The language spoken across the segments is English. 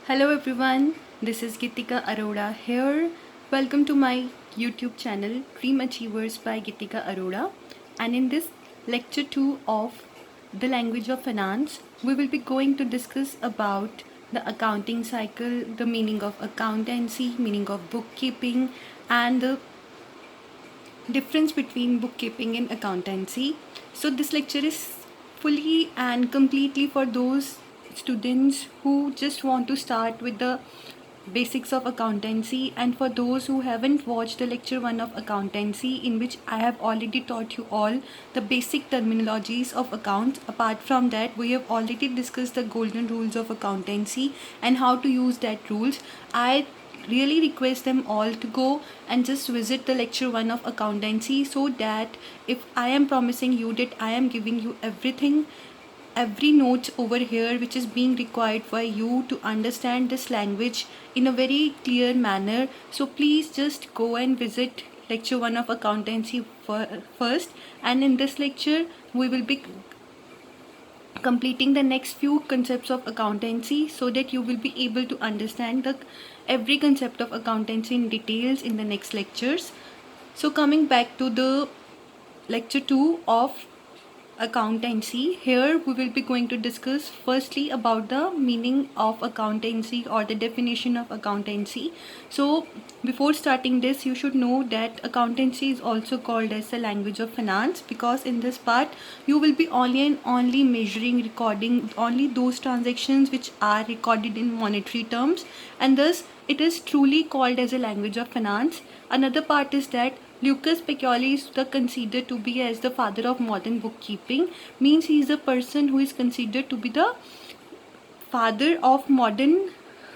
Hello everyone, this is Gitika Arora here. Welcome to my YouTube channel Dream Achievers by Gitika Arora. And in this lecture 2 of the language of finance, we will be going to discuss about the accounting cycle, the meaning of accountancy, meaning of bookkeeping, and the difference between bookkeeping and accountancy. So this lecture is fully and completely for those students who just want to start with the basics of accountancy, and for those who haven't watched the lecture 1 of accountancy, in which I have already taught you all the basic terminologies of accounts. Apart from that, we have already discussed the golden rules of accountancy and how to use that rules. I really request them all to go and just visit the lecture 1 of accountancy, so that if I am promising you that I am giving you everything, every note over here which is being required for you to understand this language in a very clear manner. So please just go and visit lecture 1 of accountancy first, and in this lecture we will be completing the next few concepts of accountancy, so that you will be able to understand the every concept of accountancy in details in the next lectures. So coming back to the lecture 2 of accountancy, here we will be going to discuss firstly about the meaning of accountancy or the definition of accountancy. So before starting this, you should know that accountancy is also called as the language of finance, because in this part you will be only measuring, recording only those transactions which are recorded in monetary terms, and thus it is truly called as a language of finance. Another part is that Lucas Pacioli is considered to be as the father of modern bookkeeping, means he is a person who is considered to be the father of modern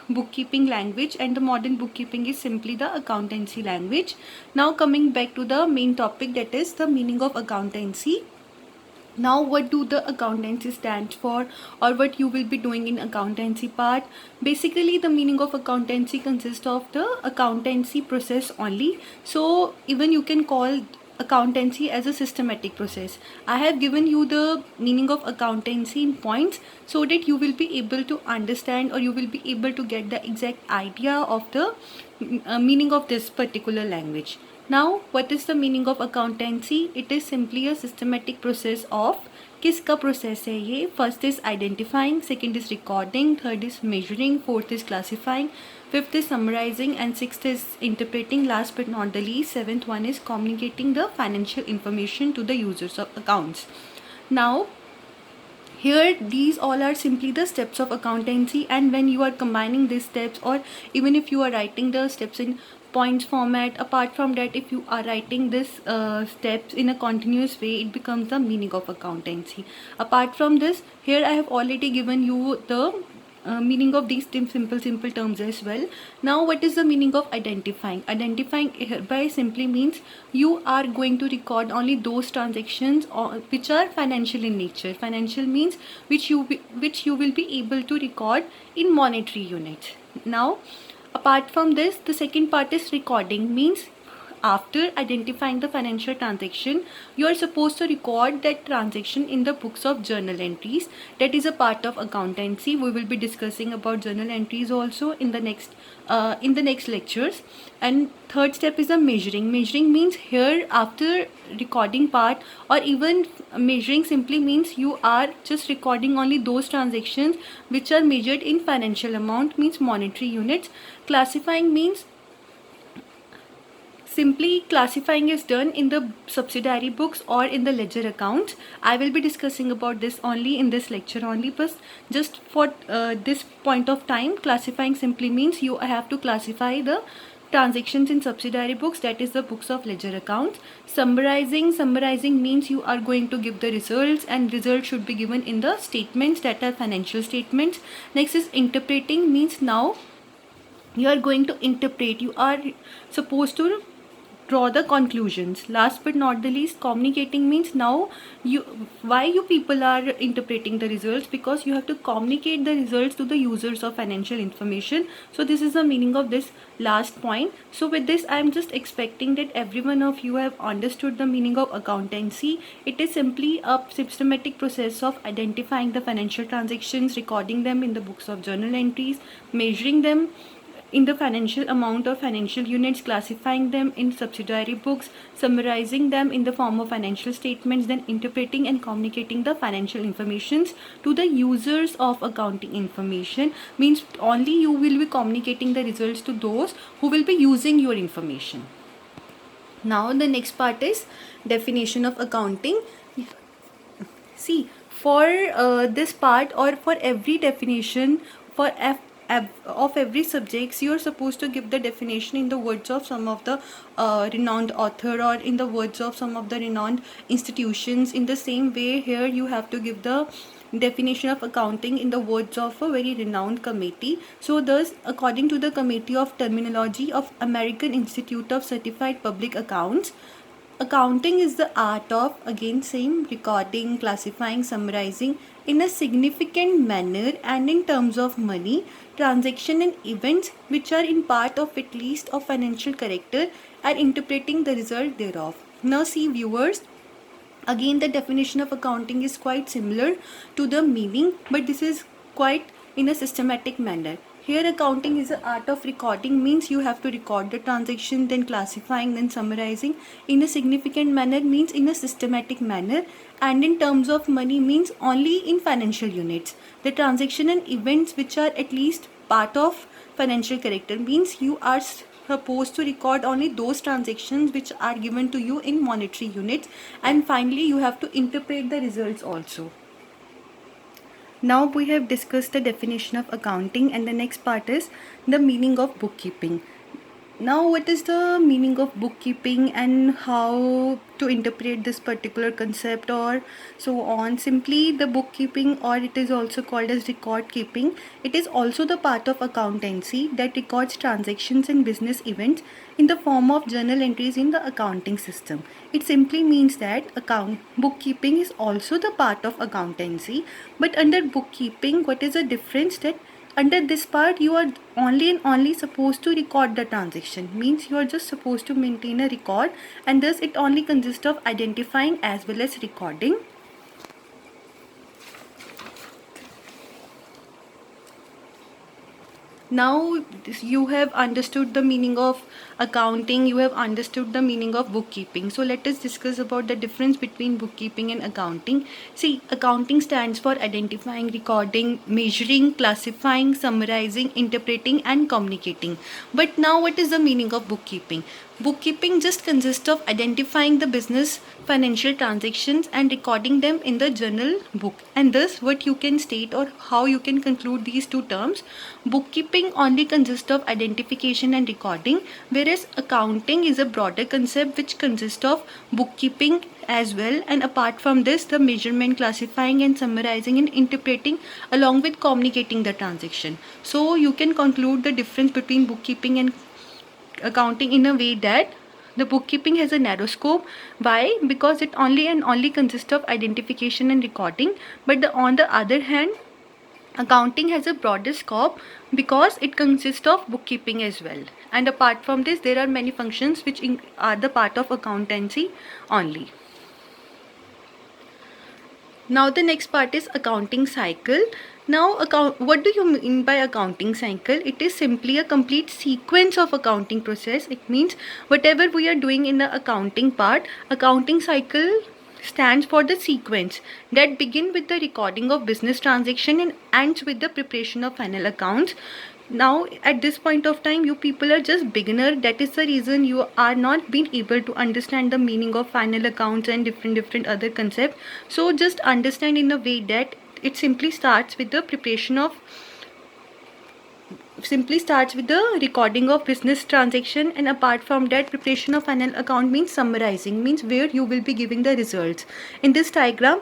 bookkeeping language, and the modern bookkeeping is simply the accountancy language. Now coming back to the main topic, that is the meaning of accountancy. Now what do the accountancy stand for, or what you will be doing in accountancy part? Basically the meaning of accountancy consists of the accountancy process only. So even you can call accountancy as a systematic process. I have given you the meaning of accountancy in points, so that you will be able to understand, or you will be able to get the exact idea of the meaning of this particular language. Now, what is the meaning of accountancy? It is simply a systematic process of किसका process है ये? First is identifying, second is recording, third is measuring, fourth is classifying, fifth is summarizing, and sixth is interpreting. Last but not the least, seventh one is communicating the financial information to the users of accounts. Now, here these all are simply the steps of accountancy, and when you are combining these steps, or even if you are writing the steps in points format, apart from that, if you are writing this steps in a continuous way, it becomes the meaning of accountancy. Apart from this, here I have already given you the meaning of these simple terms as well. Now what is the meaning of identifying? Identifying hereby simply means you are going to record only those transactions which are financial in nature. Financial means which you will be able to record in monetary units. Now apart from this, the second part is recording, means after identifying the financial transaction, you are supposed to record that transaction in the books of journal entries. That is a part of accountancy. We will be discussing about journal entries also in the next lectures. And third step is the measuring. Measuring means here after recording part, or even measuring simply means you are just recording only those transactions which are measured in financial amount, means monetary units. Classifying means simply classifying is done in the subsidiary books or in the ledger accounts. I will be discussing about this only in this lecture only, but just for this point of time, classifying simply means you have to classify the transactions in subsidiary books, that is the books of ledger accounts. Summarizing means you are going to give the results, and results should be given in the statements, that are financial statements. Next is interpreting, means now you are going to interpret, you are supposed to draw the conclusions. Last but not the least, communicating means now why you people are interpreting the results, because you have to communicate the results to the users of financial information. So this is the meaning of this last point. So with this, I am just expecting that every one of you have understood the meaning of accountancy. It is simply a systematic process of identifying the financial transactions, recording them in the books of journal entries, measuring them in the financial amount or financial units, classifying them in subsidiary books, summarizing them in the form of financial statements, then interpreting and communicating the financial informations to the users of accounting information. Means only you will be communicating the results to those who will be using your information. Now the next part is definition of accounting. See, for this part, or for every definition for of every subjects, you are supposed to give the definition in the words of some of the renowned author, or in the words of some of the renowned institutions. In the same way, here you have to give the definition of accounting in the words of a very renowned committee. So thus, according to the Committee of Terminology of American Institute of Certified Public Accounts, accounting is the art of, again same, recording, classifying, summarizing in a significant manner and in terms of money, transaction and events which are in part of at least of financial character, and interpreting the result thereof. Now see viewers, again the definition of accounting is quite similar to the meaning, but this is quite in a systematic manner. Here accounting is the art of recording, means you have to record the transaction, then classifying, then summarizing in a significant manner, means in a systematic manner, and in terms of money means only in financial units. The transaction and events which are at least part of financial character, means you are supposed to record only those transactions which are given to you in monetary units, and finally you have to interpret the results also. Now we have discussed the definition of accounting, and the next part is the meaning of bookkeeping. Now what is the meaning of bookkeeping and how to interpret this particular concept or so on? Simply the bookkeeping, or it is also called as record keeping, it is also the part of accountancy that records transactions and business events in the form of journal entries in the accounting system. It simply means that bookkeeping is also the part of accountancy, but under bookkeeping, what is the difference? That under this part you are only and only supposed to record the transaction, means you are just supposed to maintain a record, and thus it only consists of identifying as well as recording. Now you have understood the meaning of accounting, you have understood the meaning of bookkeeping. So let us discuss about the difference between bookkeeping and accounting. See, accounting stands for identifying, recording, measuring, classifying, summarizing, interpreting and communicating. But now what is the meaning of bookkeeping? Bookkeeping just consists of identifying the business financial transactions and recording them in the journal book. And thus what you can state, or how you can conclude these two terms, bookkeeping only consists of identification and recording, whereas accounting is a broader concept which consists of bookkeeping as well, and apart from this the measurement, classifying and summarizing and interpreting along with communicating the transaction. So you can conclude the difference between bookkeeping and accounting in a way that the bookkeeping has a narrow scope. Why? Because it only consists of identification and recording, but on the other hand, accounting has a broader scope because it consists of bookkeeping as well. And apart from this, there are many functions which are the part of accountancy only. Now the next part is accounting cycle. Now what do you mean by accounting cycle? It is simply a complete sequence of accounting process. It means whatever we are doing in the accounting part, accounting cycle stands for the sequence that begin with the recording of business transaction and ends with the preparation of final accounts. Now at this point of time, you people are just beginner. That is the reason you are not being able to understand the meaning of final accounts and different other concepts. So just understand in a way that it simply starts with the recording of business transaction, and apart from that, preparation of final account means summarizing, means where you will be giving the results. In this diagram,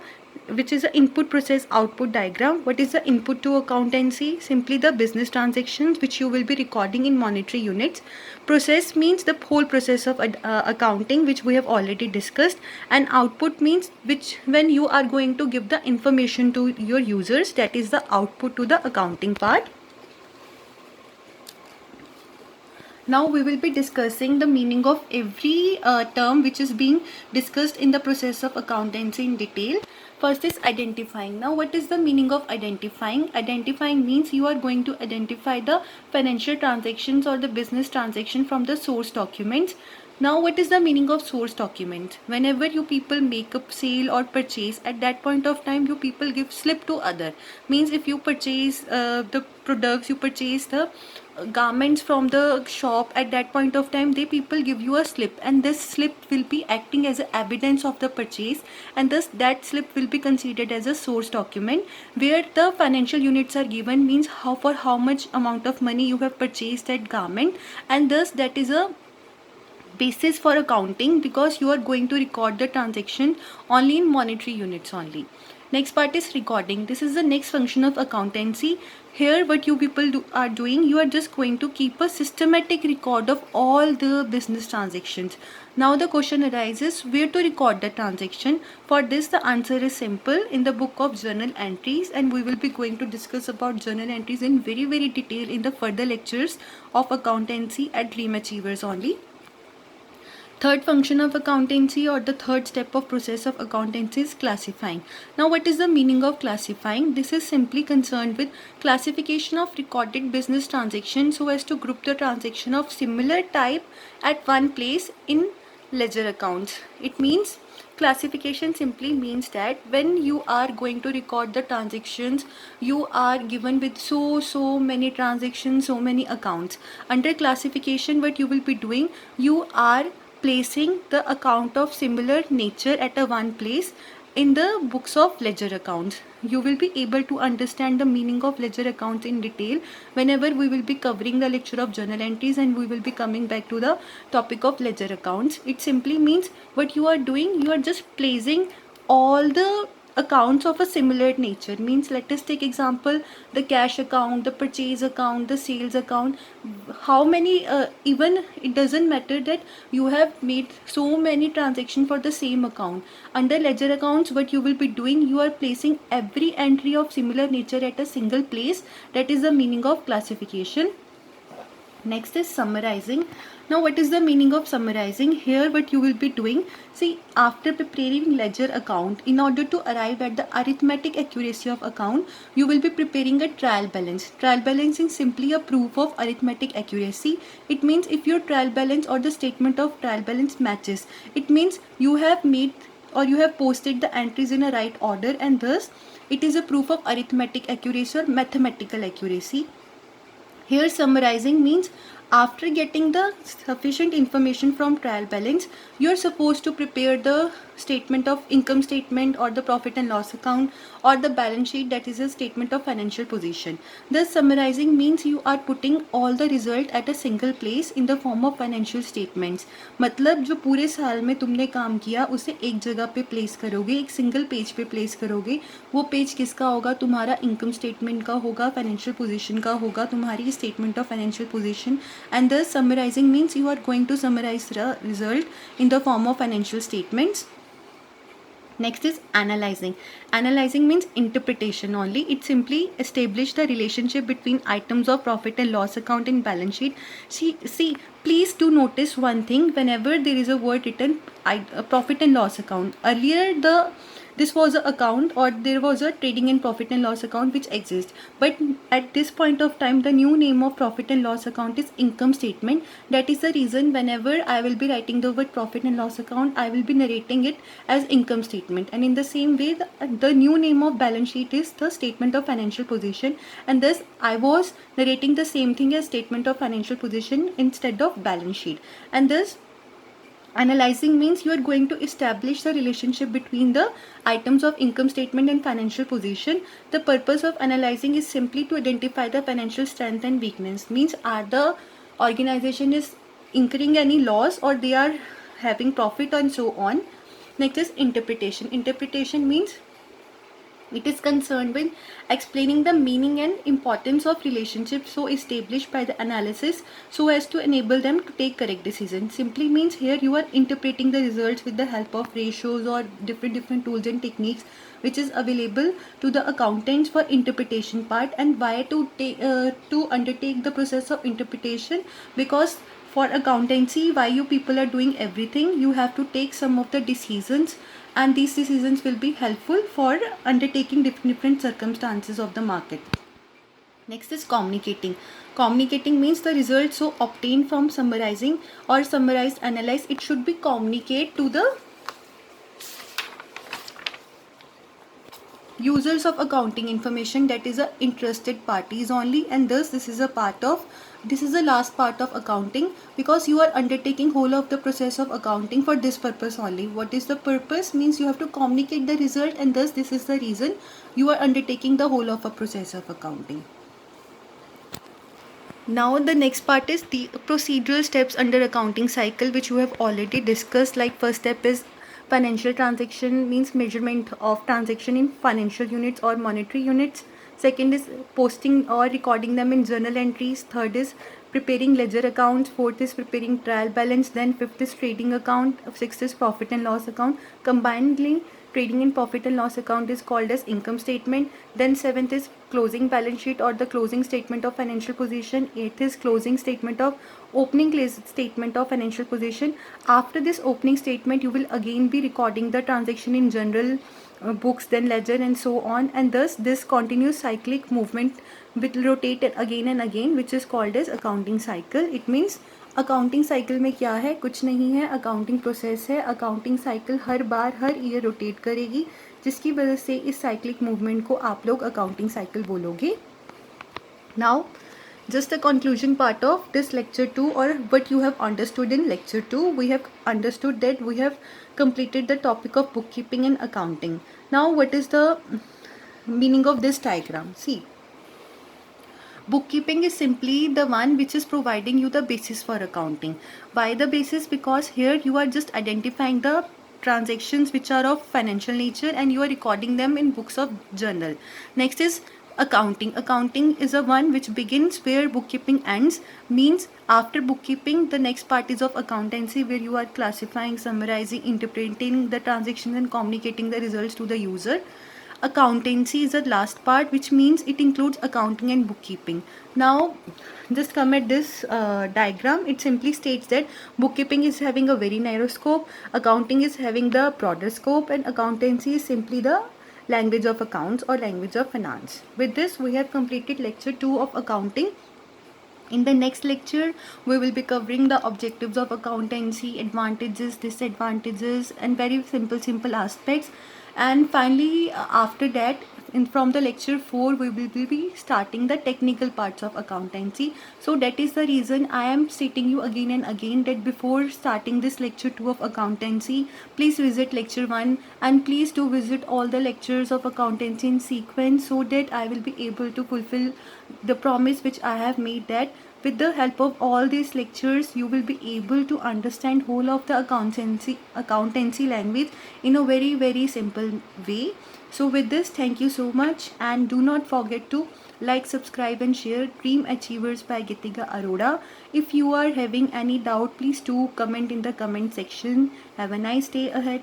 which is the input process output diagram. What is the input to accountancy? Simply the business transactions which you will be recording in monetary units. Process means the whole process of accounting, which we have already discussed. And output means which when you are going to give the information to your users, that is the output to the accounting part. Now we will be discussing the meaning of every term which is being discussed in the process of accountancy in detail. First is identifying. Now what is the meaning of identifying? Identifying means you are going to identify the financial transactions or the business transaction from the source documents. Now what is the meaning of source document? Whenever you people make a sale or purchase, at that point of time you people give slip to other. Means if you purchase the products, you purchase the garments from the shop, at that point of time they people give you a slip, and this slip will be acting as a evidence of the purchase, and thus that slip will be considered as a source document, where the financial units are given, means for how much amount of money you have purchased that garment, and thus that is a basis for accounting, because you are going to record the transaction only in monetary units only. Next part is recording. This is the next function of accountancy. Here what you people are doing, you are just going to keep a systematic record of all the business transactions. Now the question arises, where to record the transaction? For this the answer is simple, in the book of journal entries, and we will be going to discuss about journal entries in very detail in the further lectures of accountancy at Dream Achievers only. Third function of accountancy, or the third step of process of accountancy, is classifying. Now what is the meaning of classifying? This is simply concerned with classification of recorded business transactions so as to group the transaction of similar type at one place in ledger accounts. It means classification simply means that when you are going to record the transactions, you are given with so many transactions, so many accounts. Under classification, what you will be doing, you are placing the account of similar nature at a one place in the books of ledger accounts. You will be able to understand the meaning of ledger accounts in detail whenever we will be covering the lecture of journal entries, and we will be coming back to the topic of ledger accounts. It simply means what you are doing, you are just placing all the accounts of a similar nature. Means let us take example, the cash account, the purchase account, the sales account. How many even it doesn't matter that you have made so many transactions for the same account. Under ledger accounts, what you will be doing, you are placing every entry of similar nature at a single place. That is the meaning of classification. Next is summarizing. Now what is the meaning of summarizing? Here what you will be doing, see, after preparing ledger account, in order to arrive at the arithmetic accuracy of account, you will be preparing a trial balance. Trial balance is simply a proof of arithmetic accuracy. It means if your trial balance or the statement of trial balance matches, it means you have made or you have posted the entries in a right order, and thus it is a proof of arithmetic accuracy or mathematical accuracy. Here summarizing means after getting the sufficient information from trial balance, you are supposed to prepare the statement of income statement or the profit and loss account or the balance sheet, that is a statement of financial position. Thus summarizing means you are putting all the result at a single place in the form of financial statements. मतलब जो पूरे साल में तुमने काम किया उसे एक जगह पे प्लेस करोगे, एक सिंगल पेज पे प्लेस करोगे. वो पेज किसका होगा? तुम्हारा इनकम स्टेटमेंट का होगा, फाइनेंशियल पोजीशन का होगा, तुम्हारी statement of financial position. And thus summarizing means you are going to summarize the result in the form of financial statements. Next is analyzing. Analyzing means interpretation only. It simply establish the relationship between items of profit and loss account in balance sheet. See, please do notice one thing. Whenever there is a word written profit and loss account, earlier this was an account or there was a trading and profit and loss account which exists, but at this point of time the new name of profit and loss account is income statement. That is the reason whenever I will be writing the word profit and loss account, I will be narrating it as income statement, and in the same way the new name of balance sheet is the statement of financial position, and thus I was narrating the same thing as statement of financial position instead of balance sheet. And thus analyzing means you are going to establish the relationship between the items of income statement and financial position. The purpose of analyzing is simply to identify the financial strength and weakness. Means are the organization is incurring any loss or they are having profit and so on. Next is interpretation. Interpretation means It is concerned with explaining the meaning and importance of relationships so established by the analysis so as to enable them to take correct decisions. Simply means here you are interpreting the results with the help of ratios or different tools and techniques which is available to the accountants for interpretation part. And why to undertake the process of interpretation, because for accountancy why you people are doing everything, you have to take some of the decisions, and these decisions will be helpful for undertaking different circumstances of the market. Next is communicating. Communicating means the results so obtained from summarizing or summarized analyze, it should be communicate to the users of accounting information, that is interested parties only. And thus this is the last part of accounting, because you are undertaking whole of the process of accounting for this purpose only. What is the purpose? Means you have to communicate the result, and thus this is the reason you are undertaking the whole of a process of accounting. Now the next part is the procedural steps under accounting cycle, which you have already discussed. Like first step is financial transaction, means measurement of transaction in financial units or monetary units. Second is posting or recording them in journal entries. Third is preparing ledger accounts. Fourth is preparing trial balance. Then fifth is trading account. Sixth is profit and loss account. Combinedly, trading and profit and loss account is called as income statement. Then seventh is closing balance sheet or the closing statement of financial position. Eighth is closing statement of opening statement of financial position. After this opening statement, you will again be recording the transaction in general books, then ledger, and so on. And thus this continuous cyclic movement will rotate again and again, which is called as accounting cycle. It means accounting cycle में क्या है, कुछ नहीं है, accounting process है. Accounting cycle हर बार हर year rotate करेगी, जिसकी वजह से इस साइक्लिक मूवमेंट को आप लोग अकाउंटिंग साइकिल बोलोगे. Now just the conclusion part of this lecture 2, or what you have understood in lecture 2. We have understood that we have completed the topic of bookkeeping and accounting. Now what is the meaning of this diagram? See, bookkeeping is simply the one which is providing you the basis for accounting. Why the basis? Because here you are just identifying the transactions which are of financial nature and you are recording them in books of journal. Next is accounting. Accounting is a one which begins where bookkeeping ends. Means after bookkeeping, the next part is of accountancy, where you are classifying, summarizing, interpreting the transactions and communicating the results to the user. Accountancy is the last part, which means it includes accounting and bookkeeping. Now just come at this diagram. It simply states that bookkeeping is having a very narrow scope, accounting is having the broader scope, and accountancy is simply the language of accounts or language of finance. With this, we have completed lecture 2 of accounting. In the next lecture, we will be covering the objectives of accountancy, advantages, disadvantages, and very simple aspects. And finally, after that, from the lecture 4, we will be starting the technical parts of accountancy. So that is the reason I am stating you again and again that before starting this lecture 2 of accountancy, please visit lecture 1, and please do visit all the lectures of accountancy in sequence, so that I will be able to fulfill the promise which I have made, that with the help of all these lectures you will be able to understand whole of the accountancy language in a very simple way. So with this, thank you so much, and do not forget to like, subscribe, and share Dream Achievers by Gitika Arora. If you are having any doubt, please do comment in the comment section. Have a nice day ahead.